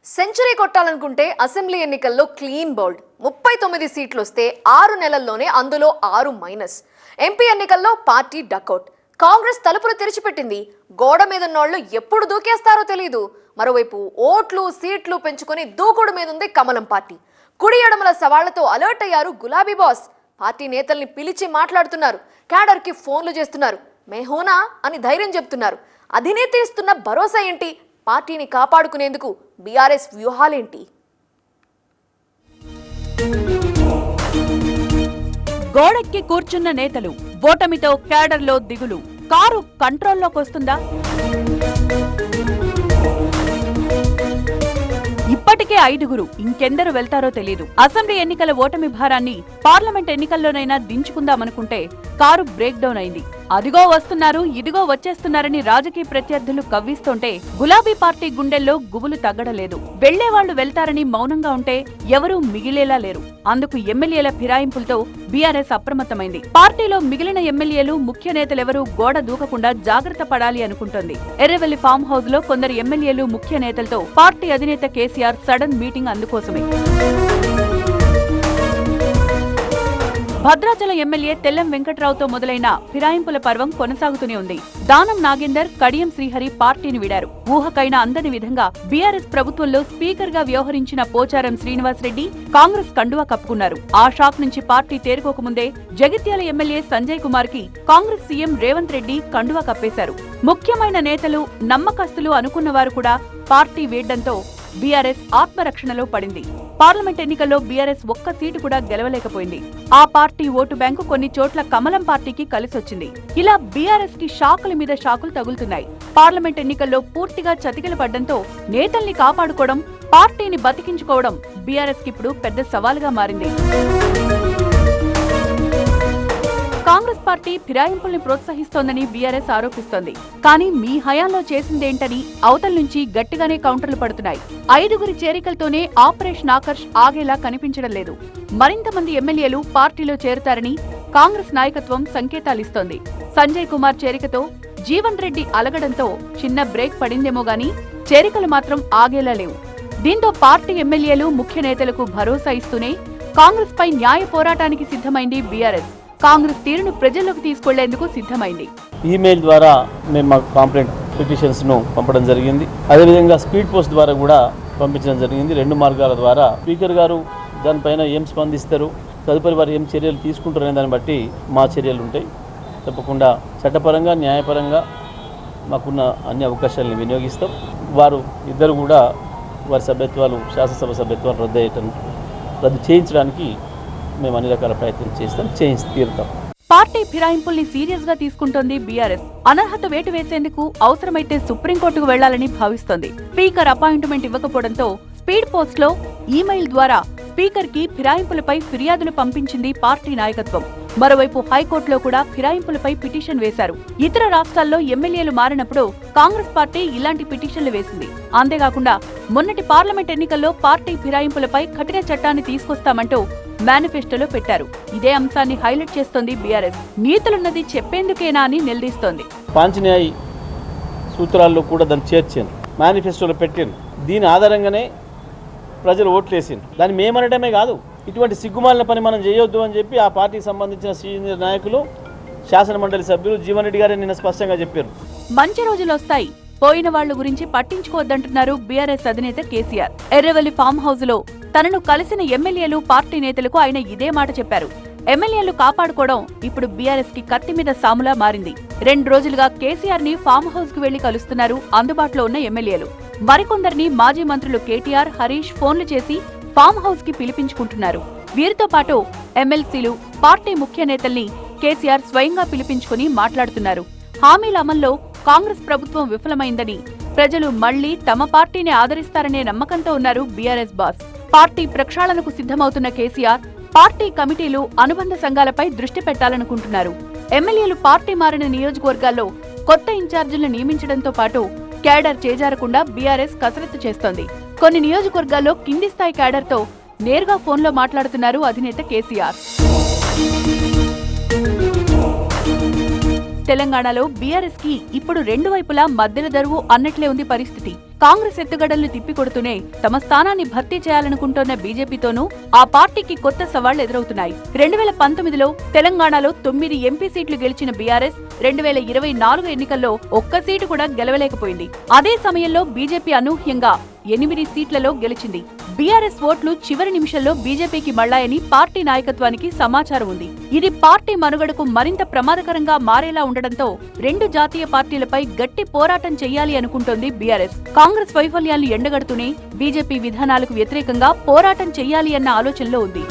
Century కొట్టాలనుకుంటే assembly ఎన్నికల్లో clean bowled 39 సీట్లు వస్తే 6 నెలల్లోనే అందులో 6 మైనస్. ఎంపీ ఎన్నికల్లో పార్టీ డకౌట్. కాంగ్రెస్ తలుపులు తెరిచిపెట్టింది. గోడ మీద ఉన్నోళ్లు ఎప్పుడు దూకేస్తారో తెలియదు. మరోవైపు ఓట్లు సీట్లు పెంచుకొని దూకుడు మీదుంది కమలం పార్టీ. కుడి ఎడమల సవాళ్లతో అలర్ట్ అయ్యారు గులాబీ బాస్. పార్టీ నేతల్ని పిలిచి మాట్లాడుతున్నారు. క్యాడర్ కి ఫోన్లు చేస్తున్నారు. మేహోనా అని ధైర్యం చెప్తున్నారు. అధినేత ఇస్తున్న భరోసా ఏంటి? పార్టీని కాపాడుకునేందుకు బీఆర్ఎస్ వ్యూహాలేంటి? గోడెక్కి కూర్చున్న నేతలు, ఓటమితో క్యాడర్లో దిగులు. కారు కంట్రోల్లోకి వస్తుందా? ఇప్పటికే 5గురు, ఇంకెందరు వెళ్తారో తెలీదు. అసెంబ్లీ ఎన్నికల ఓటమి భారాన్ని పార్లమెంట్ ఎన్నికల్లోనైనా దించుకుందామనుకుంటే కారు బ్రేక్ డౌన్ అయింది. అదిగో వస్తున్నారు, ఇదిగో వచ్చేస్తున్నారని రాజకీయ ప్రత్యర్థులు కవ్విస్తుంటే గులాబీ పార్టీ గుండెల్లో గుబులు తగ్గడలేదు. వెళ్లేవాళ్లు వెళ్తారని మౌనంగా ఉంటే ఎవరూ మిగిలేలా లేరు. అందుకు ఎమ్మెల్యేల ఫిరాయింపులతో బీఆర్ఎస్ అప్రమత్తమైంది. పార్టీలో మిగిలిన ఎమ్మెల్యేలు, ముఖ్య నేతలెవరూ గోడ దూకకుండా జాగ్రత్త పడాలి అనుకుంటోంది. ఎర్రవెల్లి ఫామ్ హౌస్ లో కొందరు ఎమ్మెల్యేలు, ముఖ్య నేతలతో పార్టీ అధినేత కేసీఆర్ సడన్ మీటింగ్ అందుకోసమే. భద్రాచలం ఎమ్మెల్యే తెల్లం వెంకట్రావుతో మొదలైన ఫిరాయింపుల పర్వం కొనసాగుతూనే ఉంది. దానం నాగేందర్, కడియం శ్రీహరి పార్టీని వీడారు. ఊహకైనా అందని విధంగా బీఆర్ఎస్ ప్రభుత్వంలో స్పీకర్ గా వ్యవహరించిన పోచారం శ్రీనివాస్ రెడ్డి కాంగ్రెస్ కండువా కప్పుకున్నారు. ఆ షాక్ నుంచి పార్టీ తేరుకోకముందే జగిత్యాల ఎమ్మెల్యే సంజయ్ కుమార్ కి కాంగ్రెస్ సీఎం రేవంత్ రెడ్డి కండువా కప్పేశారు. ముఖ్యమైన నేతలు, నమ్మకస్తులు అనుకున్నవారు కూడా పార్టీ వీడ్డంతో బీఆర్ఎస్ ఆత్మరక్షణలో పడింది. పార్లమెంట్ ఎన్నికల్లో బీఆర్ఎస్ ఒక్క సీటు కూడా గెలవలేకపోయింది. ఆ పార్టీ ఓటు బ్యాంకు కొన్ని చోట్ల కమలం పార్టీకి కలిసొచ్చింది. ఇలా బీఆర్ఎస్ కి షాకుల మీద షాకులు తగులుతున్నాయి. పార్లమెంట్ ఎన్నికల్లో పూర్తిగా చతికిల పడ్డంతో నేతల్ని కాపాడుకోవడం, పార్టీని బతికించుకోవడం బీఆర్ఎస్ కి ఇప్పుడు పెద్ద సవాలుగా మారింది. కాంగ్రెస్ పార్టీ ఫిరాయింపుల్ని ప్రోత్సహిస్తోందని బీఆర్ఎస్ ఆరోపిస్తోంది. కానీ మీ హయాంలో చేసిందేంటని అవతల నుంచి గట్టిగానే కౌంటర్లు పడుతున్నాయి. 5గురి చేరికలతోనే ఆపరేషన్ ఆకర్ష్ ఆగేలా కనిపించడం లేదు. మరింత మంది ఎమ్మెల్యేలు పార్టీలో చేరుతారని కాంగ్రెస్ నాయకత్వం సంకేతాలిస్తోంది. సంజయ్ కుమార్ చేరికతో జీవన్ రెడ్డి అలగడంతో చిన్న బ్రేక్ పడిందేమో గానీ చేరికలు మాత్రం ఆగేలా లేవు. దీంతో పార్టీ ఎమ్మెల్యేలు, ముఖ్య నేతలకు భరోసా ఇస్తూనే కాంగ్రెస్ పై న్యాయ పోరాటానికి సిద్ధమైంది బీఆర్ఎస్. కాంగ్రెస్ తీరును ప్రజల్లోకి తీసుకెళ్లేందుకు సిద్ధమైంది. ఈమెయిల్ ద్వారా మేము మా కాంప్లైంట్ పిటిషన్స్ ను పంపడం జరిగింది. అదేవిధంగా స్పీడ్ పోస్ట్ ద్వారా కూడా పంపించడం జరిగింది. 2 మార్గాల ద్వారా స్పీకర్ గారు దానిపైన ఏం స్పందిస్తారు, తదుపరి వారు ఏం చర్యలు తీసుకుంటారనే దాన్ని బట్టి మా చర్యలు ఉంటాయి. తప్పకుండా చట్టపరంగా, న్యాయపరంగా మాకున్న అన్ని అవకాశాలను వినియోగిస్తాం. వారు ఇద్దరు కూడా వారి సభ్యత్వాలు, శాసనసభ సభ్యత్వాలు రద్దు చేయించడానికి మేము అన్ని రకాల ప్రయత్నం చేస్తాం, చేయించి తీరుతాం. పార్టీ ఫిరాయింపుల్ని సీరియస్ గా తీసుకుంటోంది బీఆర్ఎస్. అనర్హత వేటు వేసేందుకు అవసరమైతే సుప్రీంకోర్టుకు వెళ్లాలని భావిస్తోంది. స్పీకర్ అపాయింట్మెంట్ ఇవ్వకపోవడంతో స్పీడ్ పోస్ట్ లో ఈమెయిల్ ద్వారా స్పీకర్ కి ఫిరాయింపులపై ఫిర్యాదులు పంపించింది పార్టీ నాయకత్వం. మరోవైపు హైకోర్టులో కూడా ఫిరాయింపులపై పిటిషన్ వేశారు. ఇతర రాష్ట్రాల్లో ఎమ్మెల్యేలు మారినప్పుడు కాంగ్రెస్ పార్టీ ఇలాంటి పిటిషన్లు వేసింది. అంతేకాకుండా మొన్నటి పార్లమెంట్ ఎన్నికల్లో పార్టీ ఫిరాయింపులపై కఠిన చట్టాన్ని తీసుకొస్తామంటూ మేనిఫెస్టోలో పెట్టారు. ఇదే అంశాన్ని హైలైట్ చేస్తోంది బీఆర్ఎస్. నీతులున్నది చెప్పేందుకేనా అని నిలదీస్తోంది. పాంచన్యాయి సూత్రాల్లో కూడా దాన్ని చేర్చాను, మేనిఫెస్టోలో పెట్టాను. దీని ఆధారంగానే ప్రజలు ఓట్లేసారు. దాన్ని మేమనడమే కాదు, ఇటువంటి సిగ్గుమాలిన పని మనం చేయొద్దు అని చెప్పి ఆ పార్టీకి సంబంధించిన సీనియర్ నాయకులు, శాసన మండలి సభ్యులు జీవన్ రెడ్డి గారే నిన్న స్పష్టంగా చెప్పారు. మంచి రోజులు వస్తాయి, పోయిన వాళ్ల గురించి పట్టించుకోవద్దంటున్నారు బీఆర్ఎస్ అధినేత కేసీఆర్. ఎర్రవెల్లి ఫామ్ హౌస్ లో తనను కలిసిన ఎమ్మెల్యేలు, పార్టీ నేతలకు ఆయన ఇదే మాట చెప్పారు. ఎమ్మెల్యేలు కాపాడుకోవడం ఇప్పుడు బీఆర్ఎస్ కి కత్తి మీద సాములా మారింది. 2 రోజులుగా కేసీఆర్ ని ఫామ్ హౌస్ కు వెళ్లి కలుస్తున్నారు అందుబాటులో ఉన్న ఎమ్మెల్యేలు. మరికొందరిని మాజీ మంత్రులు కేటీఆర్, హరీష్ ఫోన్లు చేసి ఫామ్ హౌస్ కి పిలిపించుకుంటున్నారు. వీరితో పాటు ఎమ్మెల్సీలు, పార్టీ ముఖ్య నేతల్ని కేసీఆర్ స్వయంగా పిలిపించుకుని మాట్లాడుతున్నారు. హామీల అమల్లో కాంగ్రెస్ ప్రభుత్వం విఫలమైందని, ప్రజలు మళ్లీ తమ పార్టీని ఆదరిస్తారనే నమ్మకంతో ఉన్నారు బీఆర్ఎస్ బాస్. పార్టీ ప్రక్షాళనకు సిద్ధమవుతున్న కేసీఆర్ పార్టీ కమిటీలు, అనుబంధ సంఘాలపై దృష్టి పెట్టాలనుకుంటున్నారు. ఎమ్మెల్యేలు పార్టీ మారిన నియోజకవర్గాల్లో కొత్త ఇన్ఛార్జీలను నియమించడంతో పాటు క్యాడర్ చేజారకుండా బీఆర్ఎస్ కసరత్తు చేస్తోంది. కొన్ని నియోజకవర్గాల్లో కింది స్థాయి క్యాడర్తో నేరుగా ఫోన్లో మాట్లాడుతున్నారు అధినేత కేసీఆర్. తెలంగాణలో బీఆర్ఎస్ కి ఇప్పుడు 2 వైపులా మద్దెల దరువు అన్నట్లే ఉంది పరిస్థితి. కాంగ్రెస్ ఎత్తుగడలను తిప్పికొడుతూనే తమ స్థానాన్ని భర్తీ చేయాలనుకుంటోన్న బీజేపీతోనూ ఆ పార్టీకి కొత్త సవాళ్లు ఎదురవుతున్నాయి. 2019లో తెలంగాణలో 9 ఎంపీ సీట్లు గెలిచిన బీఆర్ఎస్ 2024 ఎన్నికల్లో ఒక్క సీటు కూడా గెలవలేకపోయింది. అదే సమయంలో బీజేపీ అనూహ్యంగా 8 సీట్లలో గెలిచింది. బీఆర్ఎస్ ఓట్లు చివరి నిమిషంలో బీజేపీకి మళ్లాయని పార్టీ నాయకత్వానికి సమాచారం ఉంది. ఇది పార్టీ మనుగడకు మరింత ప్రమాదకరంగా మారేలా ఉండడంతో రెండు జాతీయ పార్టీలపై గట్టి పోరాటం చెయ్యాలి అనుకుంటోంది బీఆర్ఎస్. కాంగ్రెస్ వైఫల్యాలను ఎండగడుతూనే బీజేపీ విధానాలకు వ్యతిరేకంగా పోరాటం చెయ్యాలి అన్న ఆలోచనలో ఉంది.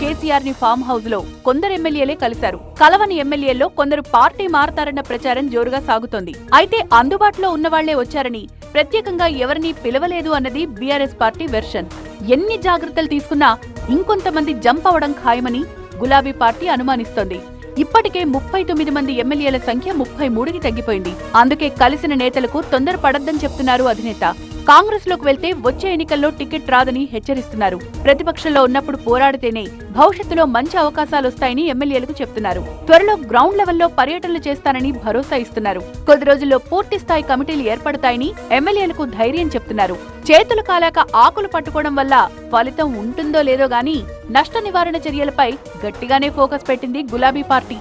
కేసీఆర్ ని ఫామ్ హౌస్ లో కొందరు ఎమ్మెల్యేలే కలిశారు. కలవని ఎమ్మెల్యేల్లో కొందరు పార్టీ మారతారన్న ప్రచారం జోరుగా సాగుతోంది. అయితే అందుబాటులో ఉన్నవాళ్లే వచ్చారని, ప్రత్యేకంగా ఎవరినీ పిలవలేదు అన్నది బీఆర్ఎస్ పార్టీ వెర్షన్. ఎన్ని జాగ్రత్తలు తీసుకున్నా ఇంకొంతమంది జంప్ అవడం ఖాయమని గులాబీ పార్టీ అనుమానిస్తోంది. ఇప్పటికే 39 మంది ఎమ్మెల్యేల సంఖ్య 33కి తగ్గిపోయింది. అందుకే కలిసిన నేతలకు తొందర పడొద్దని చెప్తున్నారు అధినేత. కాంగ్రెస్ లోకి వెళ్తే వచ్చే ఎన్నికల్లో టికెట్ రాదని హెచ్చరిస్తున్నారు. ప్రతిపక్షంలో ఉన్నప్పుడు పోరాడితేనే భవిష్యత్తులో మంచి అవకాశాలొస్తాయని ఎమ్మెల్యేలకు చెప్తున్నారు. త్వరలో గ్రౌండ్ లెవెల్లో పర్యటనలు చేస్తానని భరోసా ఇస్తున్నారు. కొద్ది రోజుల్లో పూర్తి స్థాయి కమిటీలు ఏర్పడతాయని ఎమ్మెల్యేలకు ధైర్యం చెప్తున్నారు. చేతులు కాలాక ఆకులు పట్టుకోవడం వల్ల ఫలితం ఉంటుందో లేదో గానీ నష్ట నివారణ చర్యలపై గట్టిగానే ఫోకస్ పెట్టింది గులాబీ పార్టీ.